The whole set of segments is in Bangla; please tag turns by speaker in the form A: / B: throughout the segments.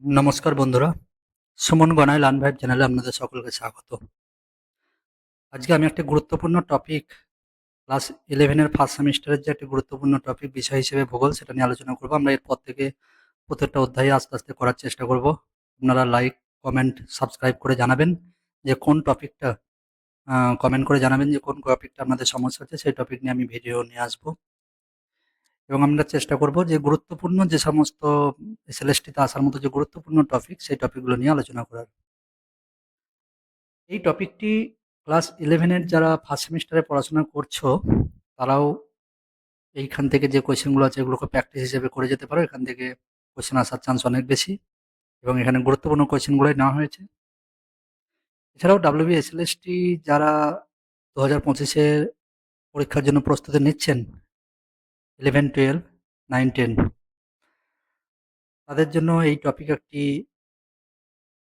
A: নমস্কার বন্ধুরা, সুমন গনাই লার্ন ভাইব চ্যানেলে আপনাদের সকলকে স্বাগত। আজকে আমি একটা গুরুত্বপূর্ণ টপিক ক্লাস 11 এর ফার্স্ট সেমিস্টারের যে একটা গুরুত্বপূর্ণ টপিক বিষয় হিসেবে ভূগোল সেটা নিয়ে আলোচনা করব। আমরা এরপর থেকে প্রত্যেকটা অধ্যায়ে আস্তে আস্তে করার চেষ্টা করব। আপনারা লাইক, কমেন্ট, সাবস্ক্রাইব করে জানাবেন যে কোন টপিকটা কমেন্ট করে জানাবেন যে কোন টপিকটা আপনাদের সমস্যা হচ্ছে, সেই টপিক নিয়ে আমি ভিডিও নিয়ে আসবো। এবং আমরা চেষ্টা করব যে গুরুত্বপূর্ণ যে সমস্ত এসএলএসটিতে আসার মতো যে গুরুত্বপূর্ণ টপিক সেই টপিকগুলো নিয়ে আলোচনা করার। এই টপিকটি ক্লাস 11 এর যারা ফার্স্ট সেমিস্টারে পড়াশোনা করছো তারাও এইখান থেকে যে কোয়েশ্চেনগুলো আছে এগুলোকে প্র্যাকটিস হিসেবে করে যেতে পারো। এখান থেকে কোয়েশ্চেন আসার চান্স অনেক বেশি এবং এখানে গুরুত্বপূর্ণ কোয়েশ্চেনগুলোই নেওয়া হয়েছে। এছাড়াও ডাব্লিউবিএসএলএসটি যারা 2025-এর পরীক্ষার জন্য প্রস্তুতি নিচ্ছেন 11, 12, 9, 10 তাদের জন্য এই টপিক একটি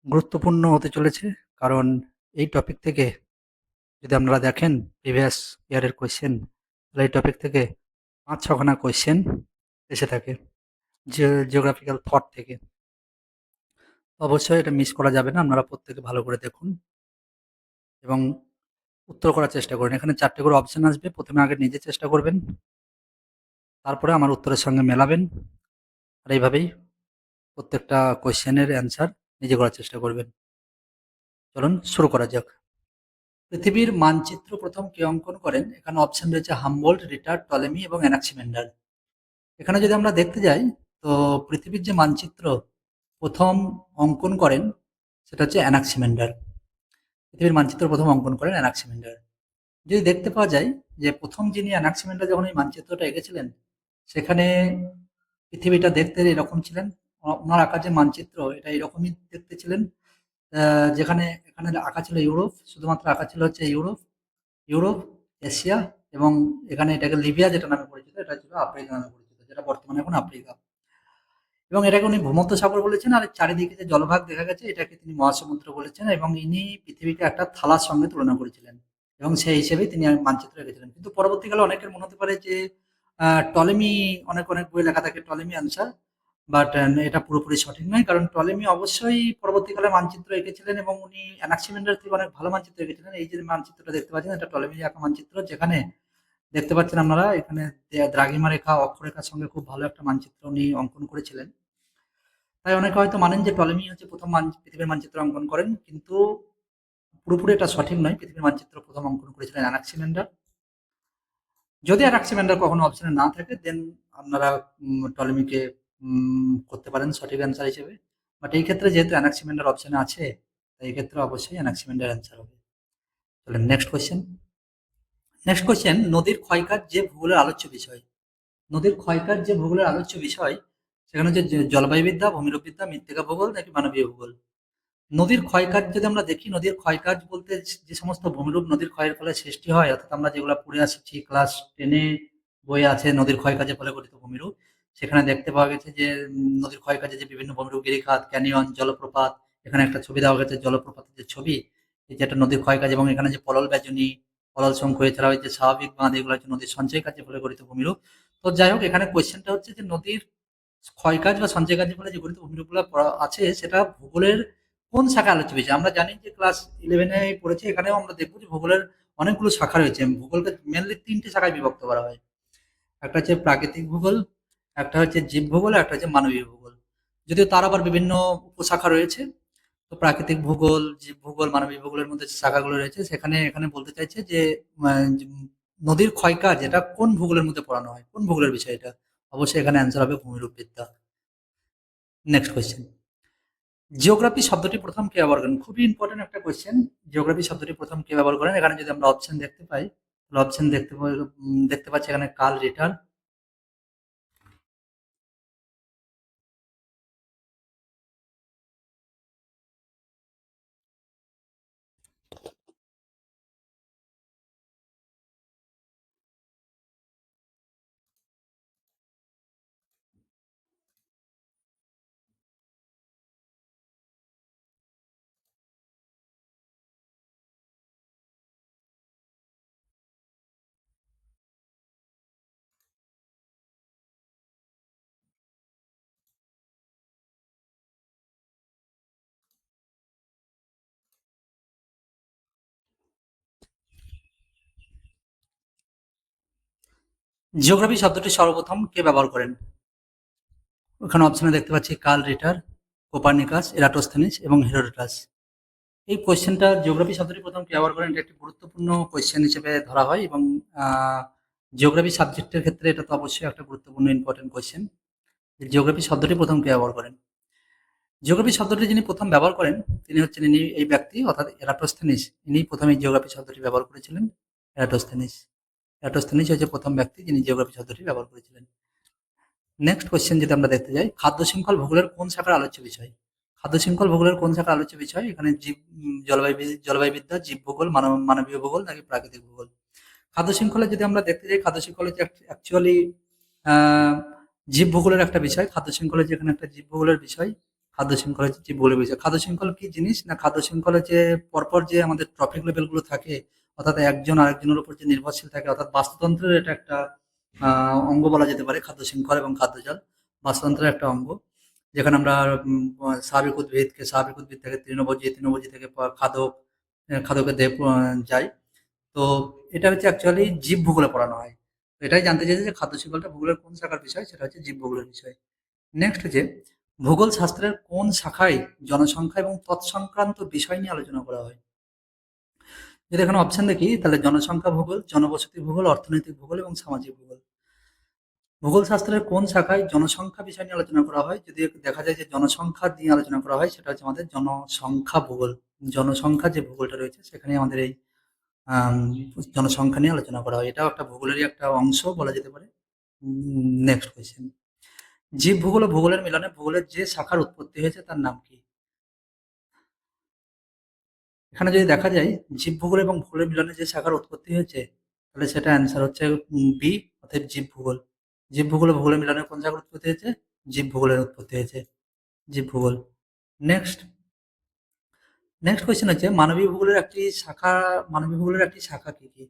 A: গুরুত্বপূর্ণ হতে চলেছে। কারণ এই টপিক থেকে যদি আপনারা দেখেন প্রিভিয়াস ইয়ারের কোয়েশ্চেন, তাহলে এই টপিক থেকে 5-6খানা কোয়েশ্চেন এসে থাকে জিওগ্রাফিক্যাল থট থেকে। অবশ্যই এটা মিস করা যাবে না। আপনারা প্রত্যেকে ভালো করে দেখুন এবং উত্তর করার চেষ্টা করুন। এখানে 4টে করে অপশন আসবে। প্রথমে আগে নিজে চেষ্টা করবেন, তারপরে আমার উত্তরের সঙ্গে মেলাবেন। আর এইভাবেই প্রত্যেকটা কোয়েশ্চেনের অ্যান্সার নিজে করার চেষ্টা করবেন। চলুন শুরু করা যাক। পৃথিবীর মানচিত্র প্রথম কে অঙ্কন করেন? এখানে অপশন রয়েছে হামবোল্ট, রিটার্ড, টলেমি এবং অ্যানাক্সিমেন্ডার। এখানে যদি আমরা দেখতে যাই তো পৃথিবীর যে মানচিত্র প্রথম অঙ্কন করেন সেটা হচ্ছে অ্যানাক্সিমেন্ডার। পৃথিবীর মানচিত্র প্রথম অঙ্কন করেন অ্যানাক্সিমেন্ডার। যদি দেখতে পাওয়া যায় যে প্রথম যিনি অ্যানাক্সিমেন্ডার যখন এই মানচিত্রটা এঁকেছিলেন সেখানে পৃথিবীটা দেখতে এরকম ছিলেন। ওনার আঁকা যে মানচিত্র এটা এরকমই দেখতে ছিলেন। যেখানে এখানে আঁকা ছিল ইউরোপ, শুধুমাত্র আঁকা ছিল হচ্ছে ইউরোপ, ইউরোপ, এশিয়া এবং এখানে এটাকে লিবিয়া যেটা নামে পরিচিত এটা ছিল আফ্রিকা নামে পরিচিত, যেটা বর্তমানে এখন আফ্রিকা। এবং এটাকে উনি ভূমধ্যসাগর বলেছেন। আর চারিদিকে যে জলভাগ দেখা গেছে এটাকে তিনি মহাসমুদ্র বলেছেন এবং ইনি পৃথিবীকে একটা থালার সঙ্গে তুলনা করেছিলেন এবং সেই হিসেবেই তিনি মানচিত্র এঁকেছিলেন। কিন্তু পরবর্তীকালে অনেকের মনে হতে পারে যে টলেমি, অনেক অনেক বই লেখা থাকে টলেমি অ্যান্সার, বাট এটা পুরোপুরি সঠিক নয়। কারণ টলেমি অবশ্যই পরবর্তীকালে মানচিত্র এঁকেছিলেন এবং উনি অ্যানাক্সিমেন্ডার থেকে অনেক ভালো মানচিত্র এঁকেছিলেন। এই যে মানচিত্রটা দেখতে পাচ্ছেন এটা টলেমি আঁকা মানচিত্র, যেখানে দেখতে পাচ্ছেন আপনারা এখানে দ্রাঘিমা রেখা অক্ষরেখার সঙ্গে খুব ভালো একটা মানচিত্র উনি অঙ্কন করেছিলেন। তাই অনেকে হয়তো মানেন যে টলেমি হচ্ছে প্রথম পৃথিবীর মানচিত্র অঙ্কন করেন, কিন্তু পুরোপুরি এটা সঠিক নয়। পৃথিবীর মানচিত্র প্রথম অঙ্কন করেছিলেন অ্যানাক্সিমেন্ডার। যদি অ্যানাক্সিমেন্ডার কখনো অপশনে না থাকে দেন আপনারা টলেমিকে করতে পারেন সঠিক অ্যান্সার হিসেবে। বাট এই ক্ষেত্রে যেহেতু অ্যানাক্সিমেন্ডার অপশনে আছে তাই এই ক্ষেত্রে অবশ্যই অ্যানাক্সিমেন্ডার অ্যান্সার হবে। চলেন নেক্সট কোয়েশ্চেন। নেক্সট কোয়েশ্চেন, নদীর ক্ষয়কাজ যে ভূগোলের আলোচ্য বিষয়। নদীর ক্ষয়কাজ যে ভূগোলের আলোচ্য বিষয় সেখানে হচ্ছে জলবায়ুবিদ্যা, ভূমিরূপবিদ্যা, মৃত্তিকা ভূগোল নাকি মানবীয় ভূগোল। নদীর ক্ষয়কাজ যদি আমরা দেখি, নদীর ক্ষয়কাজ বলতে যে সমস্ত ভূমিরূপ নদীর ক্ষয়ের ফলে সৃষ্টি হয়, অর্থাৎ আমরা যেগুলো পড়ে আসছি ক্লাস 10-এ বইয়ে আছে নদীর ক্ষয়কাজের ফলে গঠিত ভূমিরূপ, সেখানে দেখতে পাওয়া গেছে যে নদীর ক্ষয়কাজে যে বিভিন্ন ভূমিরূপ গিরিখাত, ক্যানিয়ন, জলপ্রপাত, এখানে একটা ছবি দেওয়া গেছে জলপ্রপাতের যে ছবি, এই যেটা নদীর ক্ষয়কাজ এবং এখানে যে পলল বেজনী, পলল শঙ্খ, এছাড়া ওই যে স্বাভাবিক বাঁধ, এগুলো হচ্ছে নদীর সঞ্চয় কাজের ফলে গঠিত ভূমিরূপ। তো যাই হোক, এখানে কোয়েশ্চেনটা হচ্ছে যে নদীর ক্ষয়কাজ বা সঞ্চয় কাজের ফলে যে গঠিত ভূমিরূপগুলো আছে সেটা ভূগোলের কোন শাখায় আলোচ্য বিষয়। আমরা জানি যে ক্লাস 11-এ পড়েছি, এখানেও আমরা দেখবো যে ভূগোলের অনেকগুলো শাখা রয়েছে। ভূগোলকে মেনলি 3টে শাখায় বিভক্ত করা হয়। একটা হচ্ছে প্রাকৃতিক ভূগোল, একটা হচ্ছে জীব ভূগোল, একটা হচ্ছে মানবীয় ভূগোল। যদিও তার আবার বিভিন্ন উপশাখা রয়েছে। তো প্রাকৃতিক ভূগোল, জীব ভূগোল, মানবীয় ভূগোলের মধ্যে যে শাখাগুলো রয়েছে সেখানে এখানে বলতে চাইছে যে যে নদীর ক্ষয়কাজ এটা কোন ভূগোলের মধ্যে পড়ানো হয়, কোন ভূগোলের বিষয় এটা। অবশ্যই এখানে অ্যান্সার হবে ভূমিরূপবিদ্যা। নেক্সট কোয়েশ্চেন, জিওগ্রাফি শব্দটি প্রথম কে ব্যবহার করেন? খুবই ইম্পর্টেন্ট একটা কোয়েশ্চেন। জিওগ্রাফি শব্দটি প্রথম কে ব্যবহার করেন? এখানে যদি আমরা অপশন দেখতে পাই তাহলে অপশন দেখতে পাচ্ছি এখানে কার্ল রিটার, জিওগ্রাফি শব্দটি সর্বপ্রথম কে ব্যবহার করেন? ওখানে অপশনে দেখতে পাচ্ছি কার্ল রিটার, কোপার্নিকাস, এরাটোস্থেনিস এবং হেরোডোটাস। এই কোয়েশ্চেনটা জিওগ্রাফি শব্দটি প্রথম কে ব্যবহার করেন, এটা একটি গুরুত্বপূর্ণ কোয়েশ্চেন হিসেবে ধরা হয় এবং জিওগ্রাফি সাবজেক্টের ক্ষেত্রে এটা তো অবশ্যই একটা গুরুত্বপূর্ণ ইম্পর্টেন্ট কোয়েশ্চেন। জিওগ্রাফি শব্দটি প্রথম কে ব্যবহার করেন? জিওগ্রাফি শব্দটি যিনি প্রথম ব্যবহার করেন তিনি হচ্ছেন এই ব্যক্তি অর্থাৎ এরাটোস্থেনিস। ইনি প্রথম এই জিওগ্রাফি শব্দটি ব্যবহার করেছিলেন, এরাটোস্থেনিস। এরাটোস্থেনিস হচ্ছে প্রথম ব্যক্তি যিনি জিওগ্রাফি শব্দটি ব্যবহার করেছিলেন। নেক্সট কোয়েশ্চেন যদি আমরা দেখতে যাই, খাদ্য শৃঙ্খল ভূগোলের কোন শাখার আলোচ্য বিষয়? খাদ্য শৃঙ্খল ভূগোলের কোন শাখার আলোচ্য বিষয়? এখানে জীব জলবায়ুবিদ্যা, জীব ভূগোল, মানবীয় ভূগোল নাকি প্রাকৃতিক ভূগোল? খাদ্য শৃঙ্খলে যদি আমরা দেখতে যাই, খাদ্য শৃঙ্খল হচ্ছে অ্যাকচুয়ালি জীব ভূগোলের একটা বিষয়। খাদ্য শৃঙ্খলে যেখানে একটা জীব ভূগোলের বিষয়, খাদ্য শৃঙ্খল হচ্ছে জীব ভূগোলের বিষয়। খাদ্য শৃঙ্খল কি জিনিস? না খাদ্য শৃঙ্খলে যে পরপর যে আমাদের ট্রফিক লেভেলগুলো থাকে, অর্থাৎ একজন আরেকজনের উপর যে নির্ভরশীল থাকে, অর্থাৎ বাস্তুতন্ত্রের এটা একটা অঙ্গ বলা যেতে পারে খাদ্য শৃঙ্খল এবং খাদ্যজাল। বাস্তুতন্ত্রের একটা অঙ্গ যেখানে আমরা স্বাভাবিক উদ্ভিদ থেকে তৃণভোজী, তৃণভোজী থেকে খাদক, খাদকের দেহে যায়। তো এটা হচ্ছে অ্যাকচুয়ালি জীব ভূগোলে পড়ানো হয়। তো এটাই জানতে চাইছে যে খাদ্য শৃঙ্খলটা ভূগোলের কোন শাখার বিষয়, সেটা হচ্ছে জীব ভূগোলের বিষয়। নেক্সট হচ্ছে ভূগোল শাস্ত্রের কোন শাখায় জনসংখ্যা এবং তৎসংক্রান্ত বিষয় নিয়ে আলোচনা করা হয়? যদি এখানে অপশন দেখি তাহলে জনসংখ্যা ভূগোল, জনবসতি ভূগোল, অর্থনৈতিক ভূগোল এবং সামাজিক ভূগোল। ভূগোল শাস্ত্রের কোন শাখায় জনসংখ্যা বিষয় নিয়ে আলোচনা করা হয়? যদি দেখা যায় যে জনসংখ্যা নিয়ে আলোচনা করা হয়, সেটা হচ্ছে আমাদের জনসংখ্যা ভূগোল। জনসংখ্যা যে ভূগোলটা রয়েছে সেখানে আমাদের এই আম জনসংখ্যা নিয়ে আলোচনা করা হয়। এটাও একটা ভূগোলেরই একটা অংশ বলা যেতে পারে। নেক্সট কোয়েশ্চেন, জীব ভূগোল ও ভূগোলের মিলনে ভূগোলের যে শাখার উৎপত্তি হয়েছে তার নাম কি? এখানে যদি দেখা যায় জীব ভূগোল এবং ভূগোলের মিলনে যে শাখার উৎপত্তি হয়েছে, তাহলে সেটা অ্যান্সার হচ্ছে বি, অর্থাৎ জীব ভূগোল। জীব ভূগোল ও ভূগোলের মিলনে কোন শাখার উৎপত্তি হয়েছে? জীব ভূগোলের উৎপত্তি হয়েছে, জীব ভূগোল। নেক্সট নেক্সট কোয়েশ্চেন হচ্ছে মানবিক ভূগোলের একটি শাখা কি কি?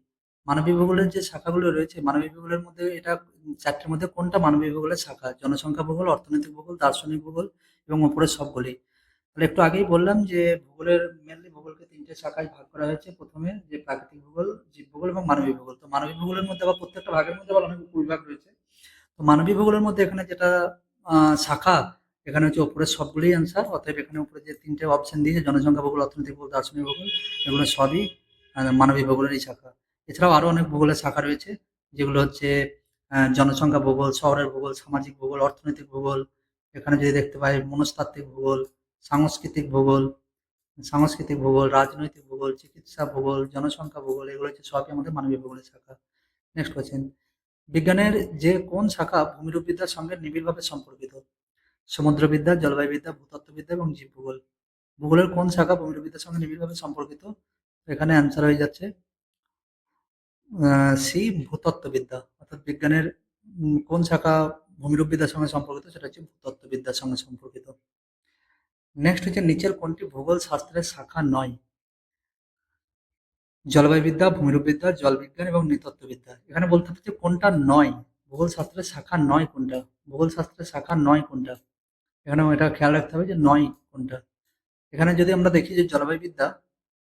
A: মানবিক ভূগোলের যে শাখাগুলো রয়েছে, মানবিক ভূগোলের মধ্যে এটা চারটির মধ্যে কোনটা মানবিক ভূগোলের শাখা? জনসংখ্যা ভূগোল, অর্থনৈতিক ভূগোল, দার্শনিক ভূগোল এবং উপরের সবগুলি। তাহলে একটু আগেই বললাম যে ভূগোলের মেনলি ভূগোলকে তিনটে শাখায় ভাগ করা হয়েছে। প্রথমে যে প্রাকৃতিক ভূগোল, জীব ভূগোল এবং মানবিক ভূগোল। তো মানবিক ভূগোলের মধ্যে আবার প্রত্যেকটা ভাগের মধ্যে আবার অনেক উপবিভাগ রয়েছে। তো মানবিক ভূগোলের মধ্যে এখানে যেটা শাখা, এখানে হচ্ছে উপরের সবগুলোই অ্যান্সার। অতএব এখানে উপরে যে তিনটে অপশন দিয়েছে জনসংখ্যা ভূগোল, অর্থনৈতিক ভূগোল, দার্শনিক ভূগোল, এগুলো সবই মানবিক ভূগোলেরই শাখা। এছাড়াও আরো অনেক ভূগোলের শাখা রয়েছে যেগুলো হচ্ছে জনসংখ্যা ভূগোল, শহরের ভূগোল, সামাজিক ভূগোল, অর্থনৈতিক ভূগোল। এখানে যদি দেখতে পাই মনস্তাত্ত্বিক ভূগোল, সাংস্কৃতিক ভূগোল, রাজনৈতিক ভূগোল, চিকিৎসা ভূগোল, জনসংখ্যা ভূগোল, এগুলো হচ্ছে সবই আমাদের মানবিক ভূগোলের শাখা। নেক্সট কোয়েশ্চেন, বিজ্ঞানের যে কোন শাখা ভূমিরূপবিদ্যার সঙ্গে নিবিড়ভাবে সম্পর্কিত? সমুদ্রবিদ্যা, জলবায়ুবিদ্যা, ভূতত্ত্ববিদ্যা এবং জীবভূগোল। ভূগোলের কোন শাখা ভূমিরূপবিদ্যার সঙ্গে নিবিড়ভাবে সম্পর্কিত? এখানে অ্যান্সার হয়ে যাচ্ছে সি, ভূতত্ত্ববিদ্যা। অর্থাৎ বিজ্ঞানের কোন শাখা ভূমিরূপবিদ্যার সঙ্গে সম্পর্কিত, সেটা হচ্ছে ভূতত্ত্ববিদ্যার সঙ্গে সম্পর্কিত। নেক্সট হচ্ছে নিচের কোনটি ভূগোল শাস্ত্রের শাখা নয়? জলবায়ুবিদ্যা, ভূমিরূপবিদ্যা, জলবিজ্ঞান এবং নৃতত্ত্ববিদ্যা। এখানে বলতে হবে যে কোনটা নয়, ভূগোল শাস্ত্রের শাখা নয় কোনটা, ভূগোল শাস্ত্রের শাখা নয় কোনটা। এখানেও এটা খেয়াল রাখতে হবে যে নয় কোনটা। এখানে যদি আমরা দেখি যে জলবায়ুবিদ্যা,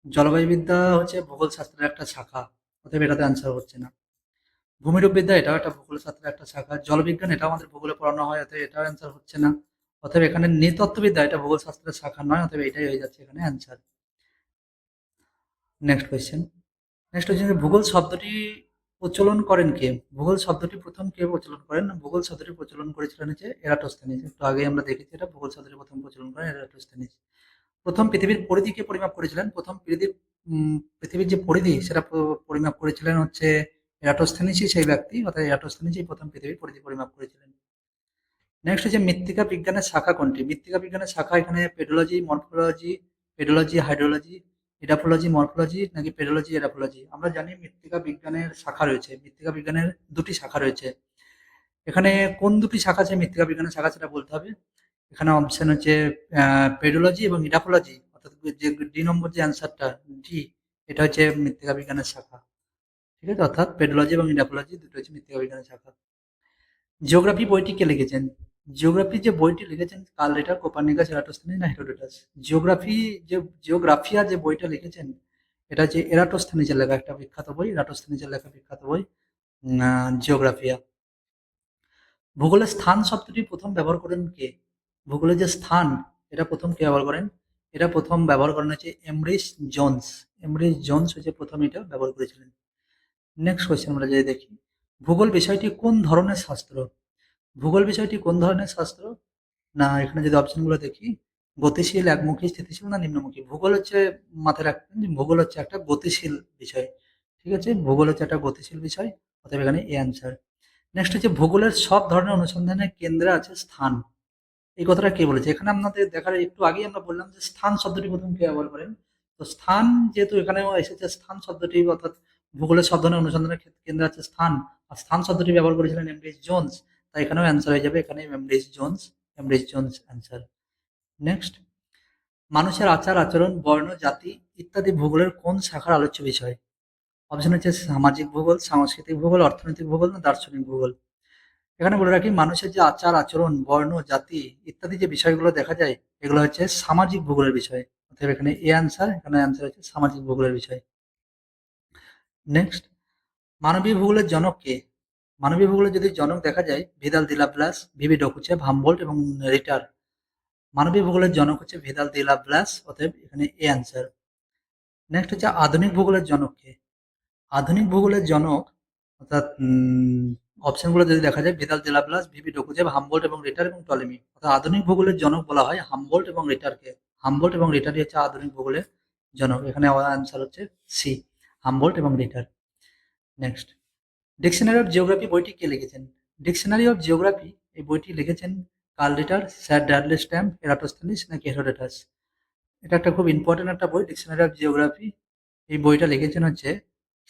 A: জলবায়ুবিদ্যা হচ্ছে ভূগোল শাস্ত্রের একটা শাখা, অতএব এটাতে অ্যান্সার হচ্ছে না। ভূমিরূপবিদ্যা এটাও একটা ভূগোল শাস্ত্রের একটা শাখা, জলবিজ্ঞান এটাও আমাদের ভূগোলে পড়ানো হয়, অতএব এটাও অ্যান্সার হচ্ছে না। অতএব এখানে নৃতত্ত্ববিদ্যা এটা ভূগোল শাস্ত্রের শাখা নয়, অতএব এটাই হয়ে যাচ্ছে এখানে অ্যান্সার। নেক্সট কোয়েশ্চেন, নেক্সট হচ্ছে যে ভূগোল শব্দটি প্রচলন করেন কে? ভূগোল শব্দটি প্রথম কে প্রচলন করেন? ভূগোল শব্দটি প্রচলন করেছিলেন হচ্ছে এরাটোস্থেনিস। একটু আগে আমরা দেখেছি এটা ভূগোল শব্দটি প্রথম প্রচলন করেন এরাটোস্থেনিস। প্রথম পৃথিবীর পরিধি কে পরিমাপ করেছিলেন? প্রথম পৃথিবীর যে পরিধি সেটা পরিমাপ করেছিলেন হচ্ছে এরাটোস্থেনিসই সেই ব্যক্তি, অর্থাৎ এরাটোস্থেনিসই প্রথম পৃথিবীর পরিধি পরিমাপ করেছিলেন। নেক্সট হচ্ছে মৃত্তিকা বিজ্ঞানের শাখা কোনটি? মৃত্তিকা বিজ্ঞানের শাখা এখানে পেডোলজি, হাইড্রোলজি, এডাফোলজি, মরফোলজি নাকি পেডোলজি, এডাফোলজি। আমরা জানি মৃত্তিকা বিজ্ঞানের শাখা রয়েছে, মৃত্তিকা বিজ্ঞানের দুটি শাখা রয়েছে। এখানে কোন দুটি শাখা আছে মৃত্তিকা বিজ্ঞানের শাখা সেটা বলতে হবে। এখানে অপশন হচ্ছে পেডোলজি এবং ইডাফোলজি, অর্থাৎ যে ডি নম্বর যে অ্যান্সারটা ডি, এটা হচ্ছে মৃত্তিকা বিজ্ঞানের শাখা। ঠিক আছে, অর্থাৎ পেডোলজি এবং ইডাফোলজি দুটো হচ্ছে মৃত্তিকা বিজ্ঞানের শাখা। জিওগ্রাফি বইটি কে লিখেছেন? জিওগ্রাফি যে বইটি লিখেছেন কার্ল রিটার, কোপার্নিকাস, এরাটোস্থেনিস না হেরোডোটাস? জিওগ্রাফি যে জিওগ্রাফিয়া যে বইটা লিখেছেন এটা হচ্ছে এরাটোস্থেনিসের লেখা একটা বিখ্যাত বই, এরাটোস্থেনিসের লেখা বিখ্যাত বই। জিওগ্রাফিয়া। ভূগোলের স্থান শব্দটি প্রথম ব্যবহার করেন কে? ভূগোলের যে স্থান, এটা প্রথম কে ব্যবহার করেন? এটা প্রথম ব্যবহার করেন হচ্ছে এমরিস জোন্স। এমরিস জোন্স হচ্ছে প্রথম এটা ব্যবহার করেছিলেন। নেক্সট কোয়েশ্চেন আমরা যদি দেখি, ভূগোল বিষয়টি কোন ধরনের শাস্ত্র? ভূগোল বিষয়টি কোন ধরনের শাস্ত্র? না, এখানে যদি অপশনগুলো দেখি, গতিশীল, একমুখী, স্থিতিশীল না নিম্নমুখী? ভূগোল হচ্ছে, মাথায় রাখবেন যে ভূগোল হচ্ছে একটা গতিশীল বিষয়। ঠিক আছে, ভূগোল হচ্ছে একটা গতিশীল বিষয়, অতএব এখানে এ অ্যান্সার। নেক্সট হচ্ছে, ভূগোলের সব ধরনের অনুসন্ধানের কেন্দ্রে আছে স্থান। এই কথাটা কে বলেছে? এখানে আপনাদের দেখার একটু আগেই আমরা বললাম যে স্থান শব্দটি প্রথম কে ব্যবহার করেন। তো স্থান যেহেতু এখানেও এসেছে, স্থান শব্দটি অর্থাৎ ভূগোলের সব ধরনের অনুসন্ধানের কেন্দ্রে আছে স্থান, আর স্থান শব্দটি ব্যবহার করেছিলেন এমব্রিজ জোন্স, তাই এখানেও অ্যান্সার হয়ে যাবে এখানে Embridge Jones. Embridge Jones answer. Next, মানুষের আচার আচরণ, বর্ণ, জাতি ইত্যাদি ভূগোলের কোন শাখার আলোচ্য বিষয়? অপশন হচ্ছে সামাজিক ভূগোল, সাংস্কৃতিক ভূগোল, অর্থনৈতিক ভূগোল না দার্শনিক ভূগোল? এখানে বলে রাখি, মানুষের যে আচার আচরণ, বর্ণ, জাতি ইত্যাদি যে বিষয়গুলো দেখা যায়, এগুলো হচ্ছে সামাজিক ভূগোলের বিষয়। অতএব এখানে এ অ্যান্সার, এখানে অ্যান্সার হচ্ছে সামাজিক ভূগোলের বিষয়। নেক্সট, মানবীয় ভূগোলের জনক কে? মানবীয় ভূগোলের যদি জনক দেখা যায়, ভিদাল দি লাপ্লাস, ভিভি ডকুচেভ, হামবোল্ট এবং রিটার। মানবীয় ভূগোলের জনক হচ্ছে ভিদাল দি লাপ্লাস, অতএব এখানে এ অ্যান্সার। নেক্সট হচ্ছে, আধুনিক ভূগোলের জনক কে? আধুনিক ভূগোলের জনক, অর্থাৎ অপশনগুলো যদি দেখা যায়, ভিদাল দি লাপ্লাস, ভিভি ডকুজেভ, হামবোল্ট এবং রিটার এবং টলেমি। অর্থাৎ আধুনিক ভূগোলের জনক বলা হয় হামবোল্ট এবং রিটারকে। হামবোল্ট এবং রিটারই হচ্ছে আধুনিক ভূগোলের জনক। এখানে আনসার হচ্ছে সি, হামবোল্ট এবং রিটার। নেক্সট, ডিকশনারি অফ জিওগ্রাফি বইটি কে লিখেছেন? ডিকশনারি অফ জিওগ্রাফি এই বইটি লিখেছেন কার্ল রিটার, স্যার ড্যাডলি স্ট্যাম্প, এরাটোস্থেনিস নাকি হেরোডোটাস? এটা একটা খুব ইম্পর্টেন্ট একটা বই, ডিকশনারি অফ জিওগ্রাফি। এই বইটা লিখেছেন হচ্ছে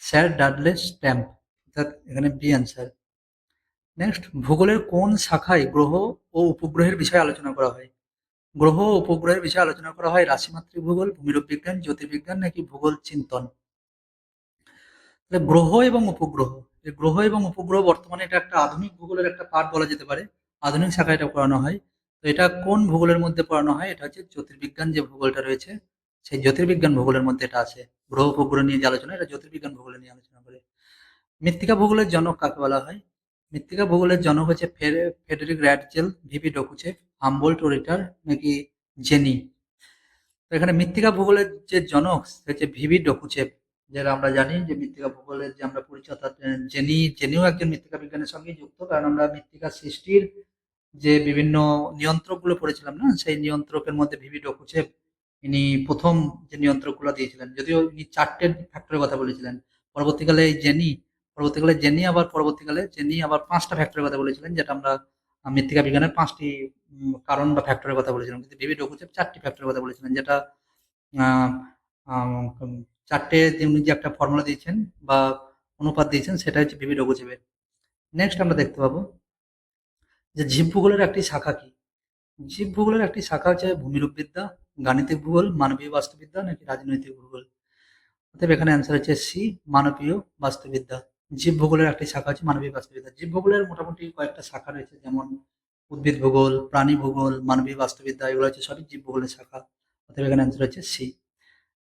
A: স্যার ডাডলে স্ট্যাম্প, অর্থাৎ এখানে বি অ্যান্সার। নেক্সট, ভূগোলের কোন শাখায় গ্রহ ও উপগ্রহের বিষয়ে আলোচনা করা হয়? গ্রহ ও উপগ্রহের বিষয়ে আলোচনা করা হয় রাশিমাত্রিক ভূগোল, ভূমিরূপ বিজ্ঞান, জ্যোতির্বিজ্ঞান নাকি ভূগোল চিন্তন? তাহলে গ্রহ এবং উপগ্রহ, এই গ্রহ এবং উপগ্রহ বর্তমানে এটা একটা আধুনিক ভূগোলের একটা পার্ট বলা যেতে পারে। আধুনিক শাখায় এটা পড়ানো হয়। তো এটা কোন ভূগোলের মধ্যে পড়ানো হয়? এটা হচ্ছে জ্যোতির্বিজ্ঞান যে ভূগোলটা রয়েছে, সেই জ্যোতির্বিজ্ঞান ভূগোলের মধ্যে এটা আছে। গ্রহ উপগ্রহ নিয়ে যে আলোচনা, এটা জ্যোতির্বিজ্ঞান ভূগোলে নিয়ে আলোচনা করে। মৃত্তিকা ভূগোলের জনক কাকে বলা হয়? মৃত্তিকা ভূগোলের জনক হচ্ছে ফেডেরিক র্যাডজেল, ভিপি ডকুচেভ, হামবোল্ট ও রিটার নাকি জেনি? তো এখানে মৃত্তিকা ভূগোলের যে জনক সে হচ্ছে ভিভি ডকুচেভ। যেটা আমরা জানি যে মৃত্তিকা ভূগোলের যে আমরা পরিচয়, অর্থাৎ জেনিও একজন মৃত্তিকা বিজ্ঞানের সঙ্গে যুক্ত, কারণ আমরা মৃত্তিকা সৃষ্টির যে বিভিন্ন নিয়ন্ত্রকগুলো পড়েছিলাম না, সেই নিয়ন্ত্রকের মধ্যে ভিভি ডকুচেভ ইনি প্রথম যে নিয়ন্ত্রকগুলো দিয়েছিলেন, যদিও ইনি ৪টে ফ্যাক্টরের কথা বলেছিলেন। পরবর্তীকালে জেনি আবার ৫টা ফ্যাক্টরের কথা বলেছিলেন, যেটা আমরা মৃত্তিকা বিজ্ঞানের ৫টি কারণ বা ফ্যাক্টরের কথা বলেছিলাম। কিন্তু ভিভি ডকুচেভ ৪টি ফ্যাক্টরের কথা বলেছিলেন, যেটা আ আম ৪টে যে উনি যে একটা ফর্মুলা দিয়েছেন বা অনুপাত দিয়েছেন, সেটা হচ্ছে ভিভি ডকুচেভের। নেক্সট আমরা দেখতে পাবো যে জীবভূগোলের একটি শাখা কি? জীবভূগোলের একটি শাখা হচ্ছে ভূমিরূপবিদ্যা, গাণিতিক ভূগোল, মানবীয় বাস্তুবিদ্যা নাকি রাজনৈতিক ভূগোল? অতএব এখানে অ্যান্সার হচ্ছে সি, মানবীয় বাস্তুবিদ্যা। জীবভূগোলের একটি শাখা হচ্ছে মানবীয় বাস্তুবিদ্যা। জীবভূগোলের মোটামুটি কয়েকটা শাখা রয়েছে, যেমন উদ্ভিদ ভূগোল, প্রাণী ভূগোল, মানবীয় বাস্তুবিদ্যা, এগুলো হচ্ছে সবই জীবভূগোলের শাখা। অতএব এখানে অ্যান্সার হচ্ছে সি।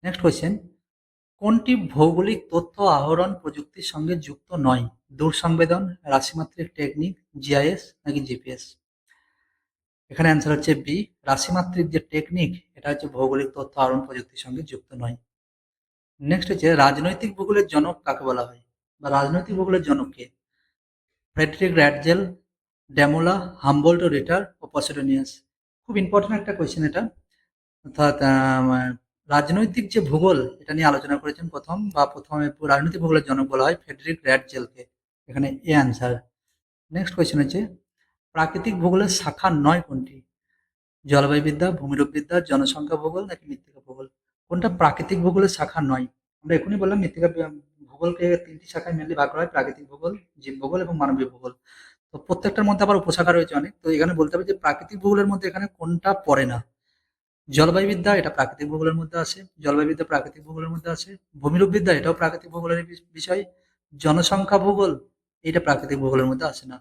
A: নেক্সট কোয়েশ্চেন, কোনটি ভৌগোলিক তথ্য আহরণ প্রযুক্তির সঙ্গে যুক্ত নয়? দূর সংবেদন, রাশিমাত্রিক টেকনিক, জিআইএস নাকি জিপিএস? এখানে অ্যান্সার হচ্ছে বি, রাশিমাত্রিক যে টেকনিক, এটা হচ্ছে ভৌগোলিক তথ্য আহরণ প্রযুক্তির সঙ্গে যুক্ত নয়। নেক্সট হচ্ছে, রাজনৈতিক ভূগোলের জনক কাকে বলা হয়, বা রাজনৈতিক ভূগোলের জনক কে? ফ্রেডরিক র্যাডজেল, ড্যামোলা, হামবোল্ট ও রিটার ও পসিডোনিয়াস? খুব ইম্পর্টেন্ট একটা কোয়েশ্চেন এটা। অর্থাৎ রাজনৈতিক যে ভূগোল, এটা নিয়ে আলোচনা করেছেন প্রথমে রাজনৈতিক ভূগোলের জনক বলা হয় ফ্রেডরিক র্যাডজেলকে। এখানে এ অ্যান্সার। নেক্সট কোয়েশ্চেন হচ্ছে, প্রাকৃতিক ভূগোলের শাখা নয় কোনটি? জলবায়ুবিদ্যা, ভূমিরূপবিদ্যা, জনসংখ্যা ভূগোল নাকি মৃত্তিকা ভূগোল? কোনটা প্রাকৃতিক ভূগোলের শাখা নয়? আমরা এখনই বললাম মৃত্তিকা ভূগোলকে ৩টি শাখায় মেনলি ভাগ করা হয়, প্রাকৃতিক ভূগোল, জীব ভূগোল এবং মানবীয় ভূগোল। তো প্রত্যেকটার মধ্যে আবার উপশাখা রয়েছে অনেক। তো এখানে বলতে হবে যে প্রাকৃতিক ভূগোলের মধ্যে এখানে কোনটা পড়ে না? জলবায়ুবিদ্যা, এটা প্রাকৃতিক ভূগোলের মধ্যে আসে। জলবায়ুবিদ্যা প্রাকৃতিক ভূগোলের মধ্যে আসে। ভূমিরূপবিদ্যা, এটাও প্রাকৃতিক ভূগোলের বিষয়। জনসংখ্যা ভূগোল, এটা প্রাকৃতিক ভূগোলের মধ্যে আসে না।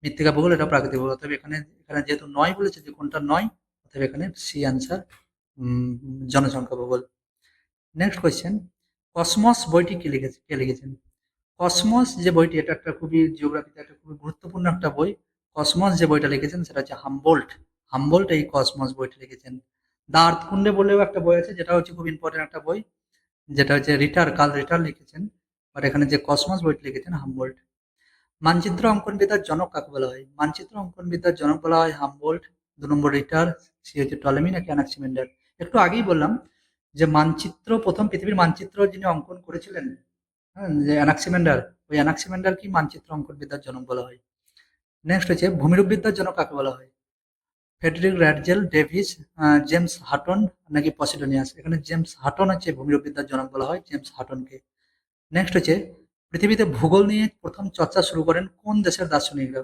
A: মৃত্তিকা ভূগোল, এটা প্রাকৃতিক ভূগোল। তবে এখানে এখানে যেহেতু নয় বলেছে, যে কোনটা নয়, অতএব এখানে সি অ্যান্সার, জনসংখ্যা ভূগোল। নেক্সট কোয়েশ্চেন, কসমস বইটি কে লিখেছেন? কসমস যে বইটি, এটা একটা খুবই জিওগ্রাফিতে একটা খুবই গুরুত্বপূর্ণ একটা বই। কসমস যে বইটা লিখেছেন সেটা হচ্ছে হামবোল্ট। হামবোল্ট এই কসমস বইটা লিখেছেন। দা আর্থকুন্ডে বলেও একটা বই আছে, যেটা হচ্ছে খুব ইম্পর্টেন্ট একটা বই, যেটা হচ্ছে কার্ল রিটার লিখেছেন। বাট এখানে যে কসমস বইটি লিখেছেন হামবোল্ট। মানচিত্র অঙ্কনবিদ্যার জনক কাকে বলা হয়? মানচিত্র অঙ্কনবিদ্যার জনক বলা হয় হামবোল্ট। ২ নম্বর রিটার, সি হচ্ছে টলেমি নাকি অ্যানাক্সিমেন্ডার? একটু আগেই বললাম যে মানচিত্র, প্রথম পৃথিবীর মানচিত্র যিনি অঙ্কন করেছিলেন, হ্যাঁ, যে অ্যানাক্সিমেন্ডার, ওই অ্যানাক্সিমেন্ডার কি মানচিত্র অঙ্কনবিদ্যার জনক বলা হয়। নেক্সট হচ্ছে ভূমিরূপবিদ্যার জনক কাকে বলা হয়? Friedrich Ratzel Davies, James Hutton নাকি পসিডোনিয়াস? এখানে জেমস হাটন হচ্ছে ভূমিরূপবিদ্যার জনক বলা হয়, জেমস হাটনকে। নেক্সট হচ্ছে পৃথিবীতে ভূগোল নিয়ে প্রথম চর্চা শুরু করেন কোন দেশের দার্শনিকরা?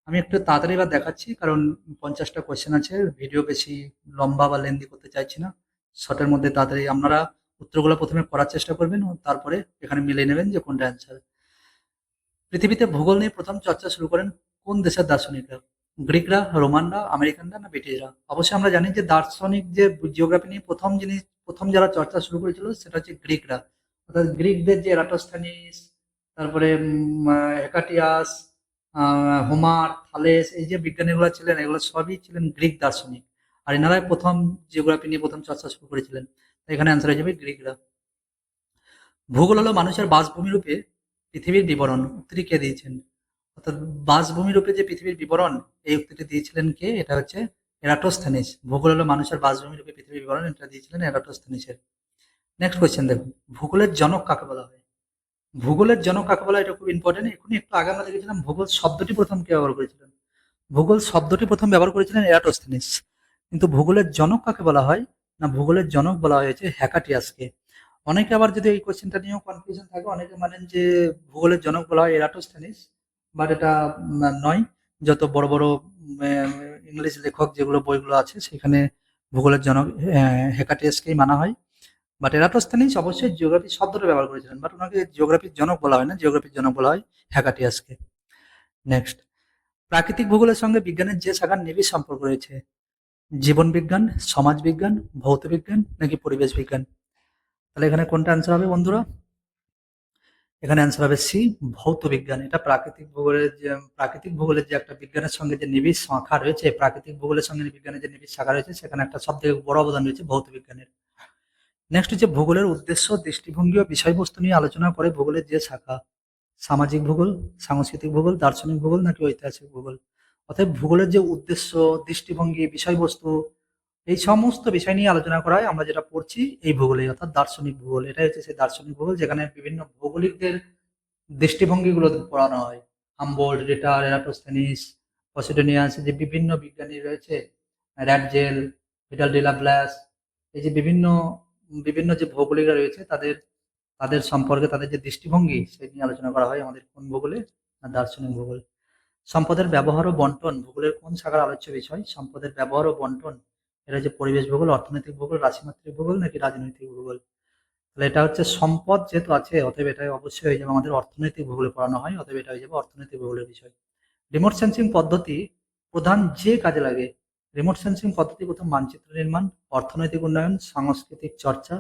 A: আমি একটু তাড়াতাড়ি এবার দেখাচ্ছি, কারণ 50টা কোয়েশ্চেন আছে, ভিডিও বেশি লম্বা বা লেন্দি করতে চাইছি না। শর্টের মধ্যে তাড়াতাড়ি আপনারা উত্তরগুলো প্রথমে করার চেষ্টা করবেন ও তারপরে এখানে মিলিয়ে নেবেন যে কোনটা অ্যান্সার। পৃথিবীতে ভূগোল নিয়ে প্রথম চর্চা শুরু করেন কোন দেশের দার্শনিকরা? গ্রিকরা, রোমানরা, আমেরিকানরা না ব্রিটিশরা? অবশ্যই আমরা জানি যে দার্শনিক যে জিওগ্রাফি নিয়ে প্রথম যারা চর্চা শুরু করেছিল সেটা হচ্ছে গ্রিকরা। অর্থাৎ গ্রিকদের যে এরাটোস্থেনিস, তারপরে হেকাটিয়াস, হোমার, থালেস, এই যে বিজ্ঞানীগুলো ছিলেন এগুলো সবই ছিলেন গ্রিক দার্শনিক। আর এনারাই প্রথম জিওগ্রাফি নিয়ে প্রথম চর্চা শুরু করেছিলেন। তাই এখানে অ্যান্সার হয়ে যাবে গ্রিকরা। ভূগোল হলো মানুষের বাসভূমি রূপে পৃথিবীর বিবরণ। উক্তিটি কে দিয়েছেন? অর্থাৎ বাসভূমি রূপে যে পৃথিবীর বিবরণ, এই উক্তিটি দিয়েছিলেন কে? এটা হচ্ছে এরাটোস্থেনিস। ভূগোল হলো মানুষের বাসভূমি রূপে পৃথিবীর বিবরণ, এটা দিয়েছিলেন এরাটোস্থেনিসের। নেক্সট কোয়েশ্চেন দেখুন, ভূগোলের জনক কাকে বলা হয়? ভূগোলের জনক কাকে বলা হয়, এটা খুব ইম্পর্টেন্ট। এখনই একটু আগে আমরা দেখেছিলাম ভূগোল শব্দটি প্রথম কে ব্যবহার করেছিলেন। ভূগোল শব্দটি প্রথম ব্যবহার করেছিলেন এরাটোস্থেনিস। কিন্তু ভূগোলের জনক কাকে বলা হয়? না, ভূগোলের জনক বলা হয়েছে হেকাটিয়াসকে। অনেকে আবার যদি এই কোশ্চেনটা নিয়েও কনফিউশন থাকে, অনেকে মানেন যে ভূগোলের জনক বলা হয় এরাটোস্থেনিস, বাট এটা নয়। যত বড় বড় ইংলিশ লেখক যেগুলো বইগুলো আছে সেখানে ভূগোলের জনক হেকাটিয়াসকেই মানা হয়। বাট এরাটোস্থেনিস অবশ্যই জিওগ্রাফি শব্দটা ব্যবহার করেছিলেন, বাট ওনাকে জিওগ্রাফির জনক বলা হয় না, জিওগ্রাফির জনক বলা হয় হেকাটিয়াসকে। নেক্সট, প্রাকৃতিক ভূগোলের সঙ্গে বিজ্ঞানের যে শাখার নিবিড় সম্পর্ক রয়েছে, জীবন বিজ্ঞান, সমাজ বিজ্ঞান, ভৌত বিজ্ঞান নাকি পরিবেশ বিজ্ঞান? তাহলে এখানে কোনটা অ্যান্সার হবে বন্ধুরা? এখানে অ্যান্সার হবে সি, ভৌত বিজ্ঞান। এটা প্রাকৃতিক ভূগোলের যে একটা বিজ্ঞানের সঙ্গে যে নিবিড় শাখা রয়েছে, প্রাকৃতিক ভূগোলের সঙ্গে বিজ্ঞানের যে নিবিড় শাখা রয়েছে, সেখানে একটা সবথেকে বড় অবদান রয়েছে ভৌত বিজ্ঞানের। নেক্সট হচ্ছে ভূগোলের উদ্দেশ্য, দৃষ্টিভঙ্গি ও বিষয়বস্তু নিয়ে আলোচনা করে ভূগোলের যে শাখা, সামাজিক ভূগোল, সাংস্কৃতিক ভূগোল, দার্শনিক ভূগোল নাকি ঐতিহাসিক ভূগোল? অতএব ভূগোলের যে উদ্দেশ্য, দৃষ্টিভঙ্গি, বিষয়বস্তু, এই সমস্ত বিষয় নিয়ে আলোচনা করা হয় আমরা যেটা পড়ছি এই ভূগোলে, অর্থাৎ দার্শনিক ভূগোল। এটাই হচ্ছে সেই দার্শনিক ভূগোল যেখানে বিভিন্ন ভৌগোলিকদের দৃষ্টিভঙ্গিগুলো পড়ানো হয়। হামবোল্ড, রিটার, এরাটোস্থেনিস, পসিডোনিয়াস, যে বিভিন্ন বিজ্ঞানী রয়েছে, র্যাডজেল, ভিটাল ডিলা ব্লাস, এই যে বিভিন্ন বিভিন্ন যে ভৌগোলিকরা রয়েছে তাদের তাদের সম্পর্কে তাদের যে দৃষ্টিভঙ্গি সেই নিয়ে আলোচনা করা হয় আমাদের কোন ভূগোলে? না, দার্শনিক ভূগোল। সম্পদের ব্যবহার ও বন্টন ভূগোলের কোন শাখার আলোচ্য বিষয়? সম্পদের ব্যবহার ও বন্টন, এটা হচ্ছে পরিবেশ ভূগোল, অর্থনৈতিক ভূগোল, রাশিমাত্রিক ভূগোল নাকি রাজনৈতিক ভূগোল? তাহলে এটা হচ্ছে সম্পদ যেহেতু আছে, অতএব এটা অবশ্যই হয়ে যাবে আমাদের অর্থনৈতিক ভূগোলে পড়ানো হয়, অতএব এটা হয়ে যাবে অর্থনৈতিক ভূগোলের বিষয়। রিমোট সেন্সিং পদ্ধতি প্রধান যে কাজে লাগে? রিমোট সেন্সিং পদ্ধতি প্রথম মানচিত্র নির্মাণ, অর্থনৈতিক উন্নয়ন, সাংস্কৃতিক চর্চা,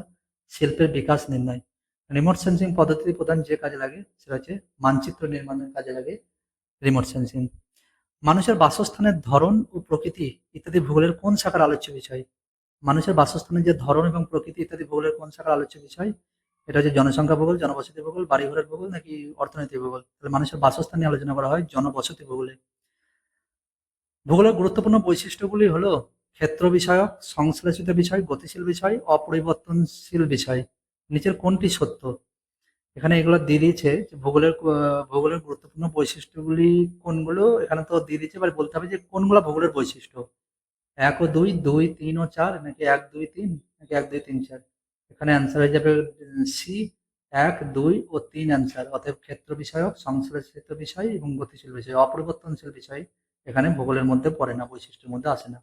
A: শিল্পের বিকাশ নির্ণয়। রিমোট সেন্সিং পদ্ধতি প্রধান যে কাজে লাগে সেটা হচ্ছে মানচিত্র নির্মাণের কাজে লাগে রিমোট সেন্সিং। মানুষের বাসস্থানের ধরন ও প্রকৃতি ইত্যাদি ভূগোলের কোন শাখার আলোচ্য বিষয়? মানুষের বাসস্থানের যে ধরন এবং প্রকৃতি ইত্যাদি ভূগোলের কোন শাখার আলোচ্য বিষয়? এটা হচ্ছে জনসংখ্যা ভূগোল, জনবসতি ভূগোল, বাড়িঘরের ভূগোল নাকি অর্থনৈতিক ভূগোল? তাহলে মানুষের বাসস্থান নিয়ে আলোচনা করা হয় জনবসতি ভূগোলে। ভূগোলের গুরুত্বপূর্ণ বৈশিষ্ট্যগুলি হলো ক্ষেত্র বিষয়ক, সংশ্লেষিত বিষয়, গতিশীল বিষয়, অপরিবর্তনশীল বিষয়। নিচের কোনটি সত্য? এখানে এগুলো দিয়ে দিয়েছে যে ভূগোলের গুরুত্বপূর্ণ বৈশিষ্ট্যগুলি কোনগুলো, এখানে তো দিয়ে দিয়েছে, এবার বলতে হবে যে কোনগুলো ভূগোলের বৈশিষ্ট্য। ১ ও ২, ২, ৩ ও ৪ নাকি ১, ২, ৩ নাকি ১, ২, ৩, ৪? এখানে অ্যান্সার হয়ে যাবে সি, ১, ২ ও ৩ অ্যান্সার। অতএব ক্ষেত্র বিষয়ক, সংশ্লেষিত বিষয় এবং গতিশীল বিষয়, অপরিবর্তনশীল বিষয় এখানে ভূগোলের মধ্যে পড়ে না, বৈশিষ্ট্যের মধ্যে আসে না।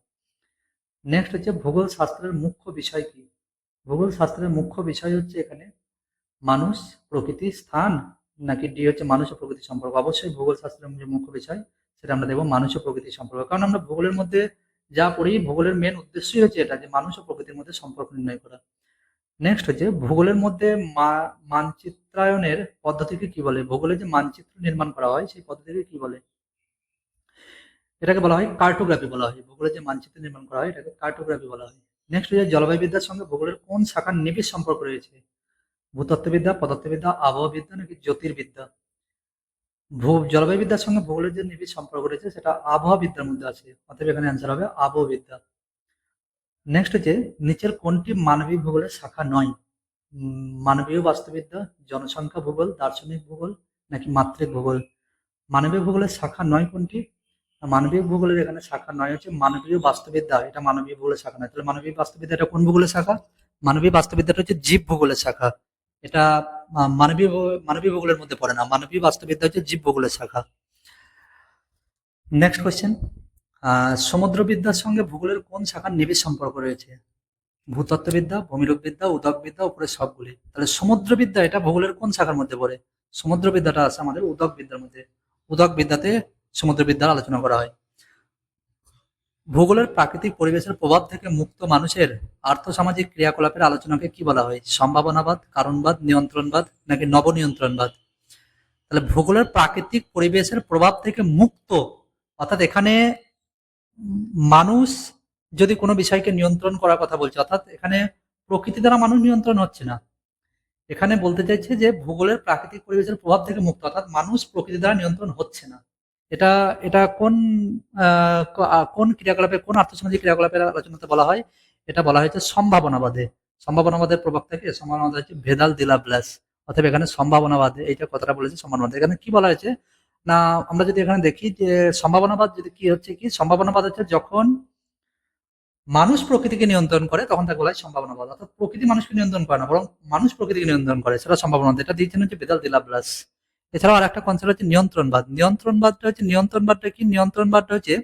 A: নেক্সট হচ্ছে ভূগোল শাস্ত্রের মুখ্য বিষয় কি? ভূগোল শাস্ত্রের মুখ্য বিষয় হচ্ছে এখানে মানুষ, প্রকৃতি, স্থান নাকি ডি হচ্ছে মানুষ ও প্রকৃতির সম্পর্ক? অবশ্যই ভূগোল শাস্ত্রের যে মুখ্য বিষয় সেটা আমরা দেখবো মানুষ ও প্রকৃতির সম্পর্ক, কারণ আমরা ভূগোলের মধ্যে যা পড়ি ভূগোলের মেন উদ্দেশ্যই হচ্ছে এটা যে মানুষ ও প্রকৃতির মধ্যে সম্পর্ক নির্ণয় করা। নেক্সট হচ্ছে ভূগোলের মধ্যে মানচিত্রায়নের পদ্ধতিকে কি বলে? ভূগোলে যে মানচিত্র নির্মাণ করা হয় সেই পদ্ধতিকে কি বলে? এটাকে বলা হয় কার্টোগ্রাফি বলা হয়। ভূগোলে যে মানচিত্র নির্মাণ করা হয় এটাকে কার্টোগ্রাফি বলা হয়। নেক্সট হচ্ছে জলবায়ুবিদ্যার সঙ্গে ভূগোলের কোন শাখার নিবিড় সম্পর্ক রয়েছে? ভূতত্ত্ববিদ্যা, পদার্থবিদ্যা, আবহাওয়াবিদ্যা নাকি জ্যোতির্বিদ্যা? জলবায়ুবিদ্যার সঙ্গে ভূগোলের যে নিবিড় সম্পর্ক রয়েছে সেটা আবহাওয়াবিদ্যার মধ্যে আছে। অতএব এখানে অ্যান্সার হবে আবহাওয়াবিদ্যা। নেক্সট হচ্ছে নিচের কোনটি মানবিক ভূগোলের শাখা নয়? মানবীয় বাস্তুবিদ্যা, জনসংখ্যা ভূগোল, দার্শনিক ভূগোল নাকি মাত্রিক ভূগোল? মানবিক ভূগোলের শাখা নয় কোনটি? মানবিক ভূগোলের এখানে শাখা নয় হচ্ছে মানবীয় বাস্তুবিদ্যা, এটা মানবীয় ভূগোলের শাখা নয়। তাহলে মানবিক বাস্তুবিদ্যা এটা কোন ভূগোলের শাখা? মানবিক বাস্তুবিদ্যাটা হচ্ছে জীব ভূগোলের শাখা। এটা মানবীয় ভূগোলের মধ্যে পড়ে না। মানবীয় বাস্তুবিদ্যা হচ্ছে জীব ভূগোলের শাখা। নেক্সট কোয়েশ্চেন, সমুদ্রবিদ্যার সঙ্গে ভূগোলের কোন শাখার নিবিড় সম্পর্ক রয়েছে? ভূতত্ত্ববিদ্যা, ভূমিরূপবিদ্যা, উদকবিদ্যা, উপরে সবগুলি। তাহলে সমুদ্রবিদ্যা এটা ভূগোলের কোন শাখার মধ্যে পড়ে? সমুদ্রবিদ্যাটা আছে আমাদের উদকবিদ্যার মধ্যে। উদকবিদ্যাতে সমুদ্রবিদ্যার আলোচনা করা হয়। ভূগোলের প্রাকৃতিক পরিবেশের প্রভাব থেকে মুক্ত মানুষের আর্থসামাজিক ক্রিয়াকলাপের আলোচনাকে কি বলা হয়? সম্ভাবনাবাদ, কারণবাদ, নিয়ন্ত্রণবাদ নাকি নবনিয়ন্ত্রণবাদ? তাহলে ভূগোলের প্রাকৃতিক পরিবেশের প্রভাব থেকে মুক্ত, অর্থাৎ এখানে মানুষ যদি কোনো বিষয়কে নিয়ন্ত্রণ করার কথা বলছে, অর্থাৎ এখানে প্রকৃতি দ্বারা মানুষ নিয়ন্ত্রণ হচ্ছে না। এখানে বলতে চাইছে যে ভূগোলের প্রাকৃতিক পরিবেশের প্রভাব থেকে মুক্ত, অর্থাৎ মানুষ প্রকৃতি দ্বারা নিয়ন্ত্রণ হচ্ছে না। এটা এটা কোন ক্রিয়াকলাপে, কোন আর্থসামাজিক ক্রিয়াকলাপের আলোচনাতে বলা হয়? এটা বলা হয়েছে সম্ভাবনাবাদে। সম্ভাবনাবাদের প্রভাব থেকে সম্ভাবনাবাদ হচ্ছে ভেদাল দিলা ব্লাস। অর্থাৎ এখানে সম্ভাবনাবাদ এইটা কথাটা বলেছে সম্ভাবনাবাদ। এখানে কি বলা হয়েছে না, আমরা যদি এখানে দেখি যে সম্ভাবনাবাদ যদি কি হচ্ছে, কি সম্ভাবনাবাদ হচ্ছে যখন মানুষ প্রকৃতিকে নিয়ন্ত্রণ করে তখন তাকে বলা হয় সম্ভাবনাবাদ। অর্থাৎ প্রকৃতি মানুষকে নিয়ন্ত্রণ করে না, বরং মানুষ প্রকৃতিকে নিয়ন্ত্রণ করে, সেটা সম্ভাবনাবাদ। এটা দিয়েছেন হচ্ছে বেদাল দিলাব্লাস। এছাড়াও আর একটা কনসেপ্ট হচ্ছে নিয়ন্ত্রণবাদ। নিয়ন্ত্রণবাদটা কি? নিয়ন্ত্রণবাদটা হচ্ছে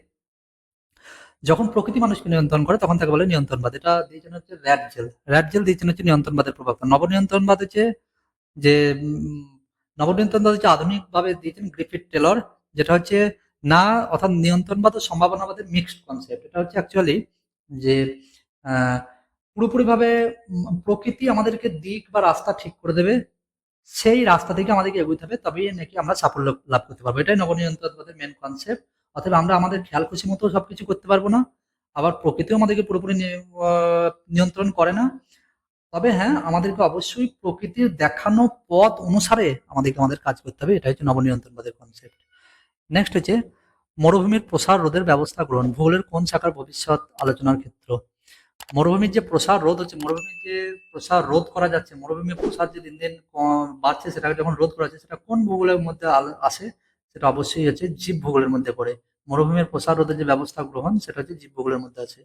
A: যখন প্রকৃতি মানুষকে নিয়ন্ত্রণ করে তখন তাকে বলে নিয়ন্ত্রণবাদ। এটা দিয়েছেন হচ্ছে র্যাটজেল। র্যাটজেল দিয়েছেন হচ্ছে নিয়ন্ত্রণবাদের প্রবক্তা। নবনিয়ন্ত্রণবাদ হচ্ছে যে নবনিয়ন্ত্রণবাদ হচ্ছে আধুনিকভাবে দিয়েছেন গ্রিফিথ টেলর, যেটা হচ্ছে না, অর্থাৎ নিয়ন্ত্রণবাদ ও সম্ভাবনাবাদের মিক্সড কনসেপ্ট। এটা হচ্ছে অ্যাকচুয়ালি যে আহ, পুরোপুরিভাবে প্রকৃতি আমাদেরকে দিক বা রাস্তা ঠিক করে দেবে, সেই রাস্তা থেকে আমাদেরকে এগোতে হবে, তবেই নাকি আমরা সাফল্য লাভ করতে পারবো। এটাই নবনিয়ন্ত্রণবাদের মেন কনসেপ্ট। অতএব আমরা আমাদের খেয়াল খুশি মতো সবকিছু করতে পারবো না, আবার প্রকৃতিও আমাদেরকে পুরোপুরি নিয়ন্ত্রণ করে না। তবে হ্যাঁ, আমাদেরকে অবশ্যই প্রকৃতির দেখানো পথ অনুসারে আমাদেরকে আমাদের কাজ করতে হবে। এটা হচ্ছে নবনিয়ন্ত্রণবাদের কনসেপ্ট। নেক্সট হচ্ছে মরুভূমির প্রসার রোধের ব্যবস্থা গ্রহণ ভূগোলের কোন শাখার ভবিষ্যৎ আলোচনার ক্ষেত্র? মরুভূমির যে প্রসার রোধ হচ্ছে, মরুভূমির যে প্রসার রোধ করা যাচ্ছে, মরুভূমির প্রসার যে দিন দিন বাড়ছে, সেটাকে যখন রোধ করা যাচ্ছে, সেটা কোন ভূগোলের মধ্যে আসে? সেটা অবশ্যই হচ্ছে জীব ভূগোলের মধ্যে পড়ে। মরুভূমির প্রসার রোধের যে ব্যবস্থা গ্রহণ সেটা হচ্ছে জীব ভূগোলের মধ্যে আছে।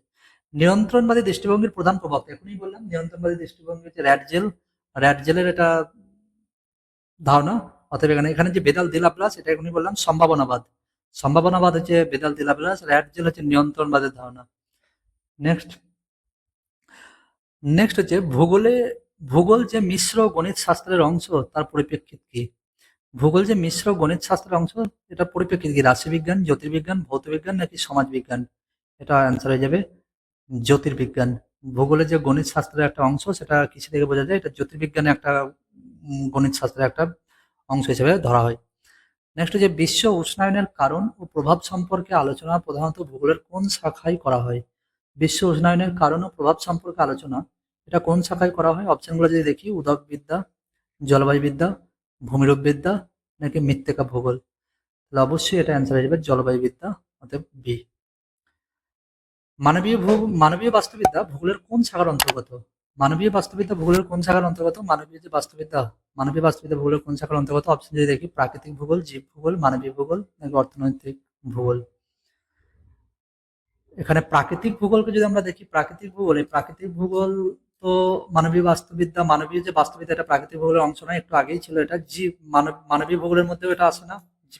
A: নিয়ন্ত্রণবাদী দৃষ্টিভঙ্গির প্রধান প্রভাব, এখনই বললাম নিয়ন্ত্রণবাদী দৃষ্টিভঙ্গি হচ্ছে র্যাটজেল। র্যাটজেলের এটা ধারণা। অতএব এখানে এখানে যে বেদাল দিলাপ্লাস, এটা এখনই বললাম সম্ভাবনাবাদ। সম্ভাবনাবাদ হচ্ছে বেদাল দিলাপ্লাস, র্যাটজেল হচ্ছে নিয়ন্ত্রণবাদের ধারণা। নেক্সট নেক্সট হচ্ছে ভূগোল যে মিশ্র গণিত শাস্ত্রের অংশ তার পরিপ্রেক্ষিত কি? ভূগোল যে মিশ্র গণিত শাস্ত্রের অংশ, এটা পরিপ্রেক্ষিত কি? রাশিবিজ্ঞান, জ্যোতির্বিজ্ঞান, ভৌতবিজ্ঞান নাকি সমাজবিজ্ঞান? এটা অ্যান্সার হয়ে যাবে জ্যোতির্বিজ্ঞান। ভূগোলের যে গণিত শাস্ত্রের একটা অংশ, সেটা কিছু থেকে বোঝা যায়, এটা জ্যোতির্বিজ্ঞানের একটা গণিত শাস্ত্রের একটা অংশ হিসেবে ধরা হয়। নেক্সট হচ্ছে বিশ্ব উষ্ণায়নের কারণ ও প্রভাব সম্পর্কে আলোচনা প্রধানত ভূগোলের কোন শাখায় করা হয়? বিশ্ব উষ্ণায়নের কারণ ও প্রভাব সম্পর্কে আলোচনা এটা কোন শাখায় করা হয়? অপশনগুলো যদি দেখি, উদকবিদ্যা, জলবায়ুবিদ্যা, ভূমিরূপবিদ্যা নাকি মৃত্তিকা ভূগোল? তাহলে অবশ্যই এটা অ্যান্সার হয়ে যাবে জলবায়ুবিদ্যা, অর্থাৎ বি। মানবীয় বাস্তুবিদ্যা ভূগোলের কোন শাখার অন্তর্গত? মানবীয় বাস্তুবিদ্যা ভূগোলের কোন শাখার অন্তর্গত? মানবীয় বাস্তুবিদ্যা ভূগোলের কোন শাখার অন্তর্গত? অপশন যদি দেখি, প্রাকৃতিক ভূগোল, জীব ভূগোল, মানবীয় ভূগোল নাকি অর্থনৈতিক ভূগোল? এখানে প্রাকৃতিক ভূগোলকে যদি আমরা দেখি, প্রাকৃতিক ভূগোল তো মানবীয় যে বাস্তুবিদ্যা এটা প্রাকৃতিক ভূগোলের অংশ নয়, একটু আগেই ছিল এটা। মানবীয় ভূগোলের মধ্যেও এটা আসে না,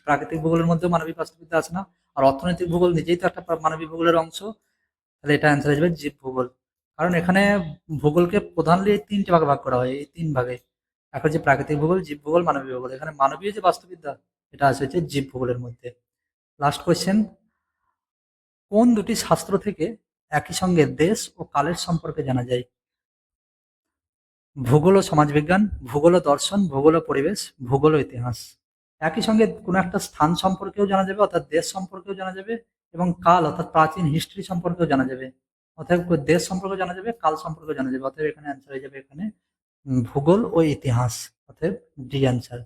A: প্রাকৃতিক ভূগোলের মধ্যেও মানবীয় বাস্তুবিদ্যা আসে না। আর অর্থনৈতিক ভূগোল নিজেই তো একটা মানবীয় ভূগোলের অংশ। তাহলে এটা অ্যান্সার হয়ে যাবে জীব ভূগোল। কারণ এখানে ভূগোলকে প্রধানলি এই তিনটে ভাগে ভাগ করা হয়, এই তিন ভাগে। একটা হচ্ছে প্রাকৃতিক ভূগোল, জীব ভূগোল, মানবীয় ভূগোল। এখানে মানবীয় যে বাস্তুবিদ্যা এটা আছে হচ্ছে জীব ভূগোলের মধ্যে। লাস্ট কোয়েশ্চেন, কোন দুটি শাস্ত্র থেকে একই সঙ্গে দেশ ও কালের সম্পর্কে জানা যায়? ভূগোল ও সমাজবিজ্ঞান, ভূগোল ও দর্শন, ভূগোল ও পরিবেশ, ভূগোল ও ইতিহাস। একই সঙ্গে কোনো একটা স্থান সম্পর্কেও জানা যাবে, অর্থাৎ দেশ সম্পর্কেও জানা যাবে, এবং কাল অর্থাৎ প্রাচীন হিস্ট্রি সম্পর্কেও জানা যাবে। অতএব দেশ সম্পর্কেও জানা যাবে, কাল সম্পর্কেও জানা যাবে। অতএব এখানে অ্যান্সার হয়ে যাবে এখানে ভূগোল ও ইতিহাস। অতএব ডি অ্যান্সার।